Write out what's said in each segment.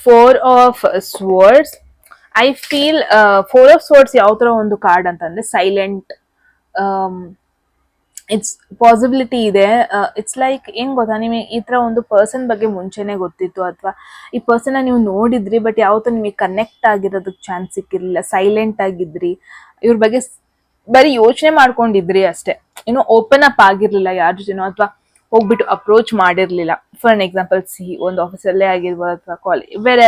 Four of swords. I feel four of swords ಯಾವ ತರ ಒಂದು ಕಾರ್ಡ್ ಅಂತಂದ್ರೆ ಸೈಲೆಂಟ್. ಇಟ್ಸ್ ಪಾಸಿಬಿಲಿಟಿ ಇದೆ. ಇಟ್ಸ್ ಲೈಕ್ ಏನ್ ಗೊತ್ತಾ, ನಿಮಗೆ ಈ ತರ ಒಂದು ಪರ್ಸನ್ ಬಗ್ಗೆ ಮುಂಚೆನೆ ಗೊತ್ತಿತ್ತು, ಅಥವಾ ಈ ಪರ್ಸನ್ ನೀವು ನೋಡಿದ್ರಿ, ಬಟ್ ಯಾವತ್ತೂ ನಿಮಗೆ ಕನೆಕ್ಟ್ ಆಗಿರೋದಕ್ಕೆ ಚಾನ್ಸ್ ಸಿಕ್ಕಿರ್ಲಿಲ್ಲ, ಸೈಲೆಂಟ್ ಆಗಿದ್ರಿ, ಇವ್ರ ಬಗ್ಗೆ ಬರೀ ಯೋಚನೆ ಮಾಡ್ಕೊಂಡಿದ್ರಿ ಅಷ್ಟೇ, ಏನೋ ಓಪನ್ ಅಪ್ ಆಗಿರ್ಲಿಲ್ಲ ಯಾರ ಜೊತೆನೋ, ಅಥವಾ ಹೋಗ್ಬಿಟ್ಟು ಅಪ್ರೋಚ್ ಮಾಡಿರ್ಲಿಲ್ಲ. ಫಾರ್ ಅನ್ ಎಕ್ಸಾಂಪಲ್ ಒಂದು ಆಫೀಸಲ್ಲೇ ಆಗಿರ್ಬೋದು ಅಥವಾ ಕಾಲೇಜ್ ಬೇರೆ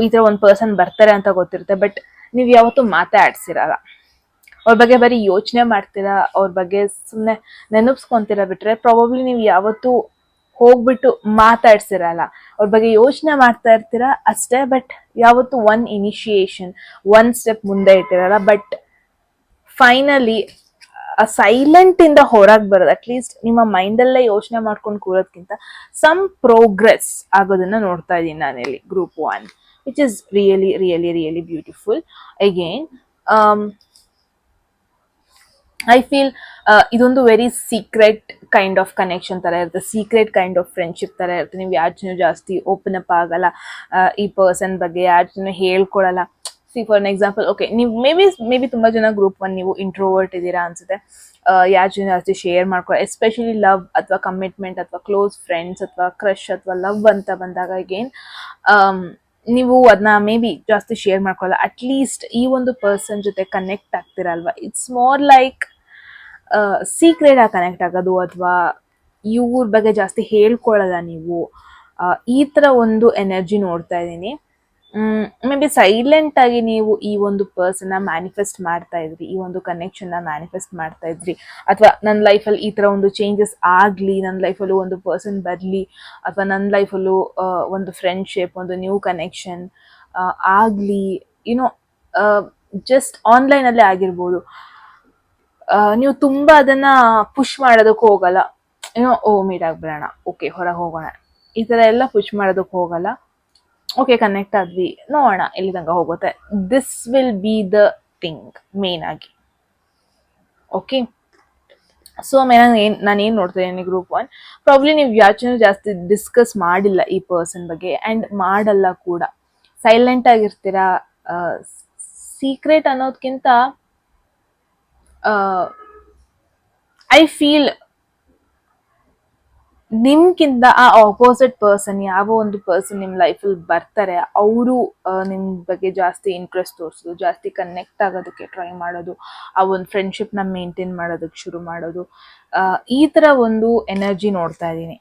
ಈ ತರ ಒಂದು ಪರ್ಸನ್ ಬರ್ತಾರೆ ಅಂತ ಗೊತ್ತಿರುತ್ತೆ, ಬಟ್ ನೀವು ಯಾವತ್ತೂ ಮಾತಾಡ್ಸಿರಲ್ಲ. ಅವ್ರ ಬಗ್ಗೆ ಬರೀ ಯೋಚನೆ ಮಾಡ್ತೀರಾ, ಅವ್ರ ಬಗ್ಗೆ ಸುಮ್ಮನೆ ನೆನಪಿಸ್ಕೊಂತೀರಾ ಬಿಟ್ರೆ ಪ್ರಾಬಬ್ಲಿ ನೀವು ಯಾವತ್ತೂ ಹೋಗ್ಬಿಟ್ಟು ಮಾತಾಡ್ಸಿರಲ್ಲ. ಅವ್ರ ಬಗ್ಗೆ ಯೋಚನೆ ಮಾಡ್ತಾ ಇರ್ತೀರಾ ಅಷ್ಟೇ, ಬಟ್ ಯಾವತ್ತು ಒನ್ ಇನಿಷಿಯೇಷನ್, ಒನ್ ಸ್ಟೆಪ್ ಮುಂದೆ ಇಟ್ಟಿರಲ್ಲ. ಬಟ್ ಫೈನಲಿ ಸೈಲೆಂಟ್ ಇಂದ ಹೊರಗೆ ಬರೋದು, ಅಟ್ಲೀಸ್ಟ್ ನಿಮ್ಮ ಮೈಂಡಲ್ಲೇ ಯೋಚನೆ ಮಾಡ್ಕೊಂಡು ಕೂರೋದ್ಕಿಂತ ಸಮ್ ಪ್ರೋಗ್ರೆಸ್ ಆಗೋದನ್ನ ನೋಡ್ತಾ ಇದ್ದೀನಿ ನಾನಿಲ್ಲಿ group 1, which is really really really beautiful. Again I feel ಇದೊಂದು very secret kind of connection ತರ ಇರುತ್ತೆ, ಸೀಕ್ರೆಟ್ ಕೈಂಡ್ ಆಫ್ ಫ್ರೆಂಡ್ಶಿಪ್ ತರ ಇರುತ್ತೆ. ನೀವು ಯಾರ ಜನ ಜಾಸ್ತಿ ಓಪನ್ ಅಪ್ ಆಗಲ್ಲ, ಈ ಪರ್ಸನ್ ಬಗ್ಗೆ ಯಾರ ಜನ ಹೇಳ್ಕೊಳಲ್ಲ. ಸಿ ಫಾರ್ ಎಕ್ಸಾಂಪಲ್, ಓಕೆ, ನೀವು ಮೇ ಬಿ ತುಂಬಾ ಜನ ಗ್ರೂಪ್ 1 ನೀವು ಇಂಟ್ರೋವರ್ಟ್ ಇದ್ದೀರಾ ಅನ್ಸುತ್ತೆ. ಯಾರ ಜನ ಜಾಸ್ತಿ ಶೇರ್ ಮಾಡ್ಕೊಳ್ಳೋ, ಎಸ್ಪೆಷಲಿ ಲವ್ ಅಥವಾ ಕಮಿಟ್ಮೆಂಟ್ ಅಥವಾ ಕ್ಲೋಸ್ ಫ್ರೆಂಡ್ಸ್ ಅಥವಾ ಕ್ರಶ್ ಅಥವಾ ಲವ್ ಅಂತ ಬಂದಾಗ ಅಗೇನ್ ನೀವು ಅದನ್ನ ಮೇ ಬಿ ಜಾಸ್ತಿ ಶೇರ್ ಮಾಡ್ಕೊಳ್ಳಲ್ಲ. ಅಟ್ಲೀಸ್ಟ್ ಈ ಒಂದು ಪರ್ಸನ್ ಜೊತೆ ಕನೆಕ್ಟ್ ಆಗ್ತಿರಲ್ವಾ, ಇಟ್ಸ್ ಮೋರ್ ಲೈಕ್ ಸೀಕ್ರೆಟ್ ಆಗಿ ಕನೆಕ್ಟ್ ಆಗೋದು, ಅಥವಾ ಇವ್ರ ಬಗ್ಗೆ ಜಾಸ್ತಿ ಹೇಳ್ಕೊಳ್ಳಲ್ಲ ನೀವು. ಈ ತರ ಒಂದು ಎನರ್ಜಿ ನೋಡ್ತಾ ಇದ್ದೀನಿ. ಮೇ ಬಿ ಸೈಲೆಂಟ್ ಆಗಿ ನೀವು ಈ ಒಂದು ಪರ್ಸನ್ ಮ್ಯಾನಿಫೆಸ್ಟ್ ಮಾಡ್ತಾ ಇದ್ರಿ, ಈ ಒಂದು ಕನೆಕ್ಷನ್ ಮ್ಯಾನಿಫೆಸ್ಟ್ ಮಾಡ್ತಾ ಇದ್ರಿ, ಅಥವಾ ನನ್ನ ಲೈಫಲ್ಲಿ ಈ ತರ ಒಂದು ಚೇಂಜಸ್ ಆಗ್ಲಿ, ನನ್ನ ಲೈಫಲ್ಲೂ ಒಂದು ಪರ್ಸನ್ ಬರ್ಲಿ, ಅಥವಾ ನನ್ನ ಲೈಫಲ್ಲೂ ಒಂದು ಫ್ರೆಂಡ್ಶಿಪ್, ಒಂದು ನ್ಯೂ ಕನೆಕ್ಷನ್ ಆಗ್ಲಿ, ಯುನೋ ಜಸ್ಟ್ ಆನ್ಲೈನ್ ಅಲ್ಲೇ ಆಗಿರ್ಬೋದು. ನೀವು ತುಂಬಾ ಅದನ್ನ ಪುಷ್ ಮಾಡೋದಕ್ಕೆ ಹೋಗಲ್ಲ, ಏನೋ ಮೀಟ್ ಆಗ್ಬಿಡೋಣ, ಓಕೆ ಹೊರಗೆ ಹೋಗೋಣ, ಈ ತರ ಎಲ್ಲ ಪುಷ್ ಮಾಡೋದಕ್ಕೆ ಹೋಗಲ್ಲ. ಓಕೆ ಕನೆಕ್ಟ್ ಆದ್ವಿ, ನೋಡೋಣ ಎಲ್ಲಿ ತನಕ ಹೋಗುತ್ತೆ. This will be the thing main ಆಗಿ. ಓಕೆ, ಸೊ ನಾನೇನು ನೋಡ್ತಾ ಇದ್ದೀನಿ ಗ್ರೂಪ್ 1, ಪ್ರಾಬ್ಲಿ ನೀವು ಯಾಚನೆ ಜಾಸ್ತಿ ಡಿಸ್ಕಸ್ ಮಾಡಿಲ್ಲ ಈ ಪರ್ಸನ್ ಬಗ್ಗೆ, ಆ್ಯಂಡ್ ಮಾಡಲ್ಲ ಕೂಡ. ಸೈಲೆಂಟ್ ಆಗಿರ್ತೀರಾ. ಸೀಕ್ರೆಟ್ ಅನ್ನೋದಕ್ಕಿಂತ ಐ ಫೀಲ್ ನಿಮ್ಗಿಂತ ಆ ಆಪೋಸಿಟ್ ಪರ್ಸನ್, ಯಾವ ಒಂದು ಪರ್ಸನ್ ನಿಮ್ಮ ಲೈಫಲ್ಲಿ ಬರ್ತಾರೆ, ಅವರು ನಿಮ್ಮ ಬಗ್ಗೆ ಜಾಸ್ತಿ ಇಂಟ್ರೆಸ್ಟ್ ತೋರಿಸೋದು, ಜಾಸ್ತಿ ಕನೆಕ್ಟ್ ಆಗೋದಕ್ಕೆ ಟ್ರೈ ಮಾಡೋದು, ಆ ಒಂದು ಫ್ರೆಂಡ್ಶಿಪ್ನ ಮೇಂಟೈನ್ ಮಾಡೋದಕ್ಕೆ ಶುರು ಮಾಡೋದು, ಈ ಥರ ಒಂದು ಎನರ್ಜಿ ನೋಡ್ತಾ ಇದ್ದೀನಿ.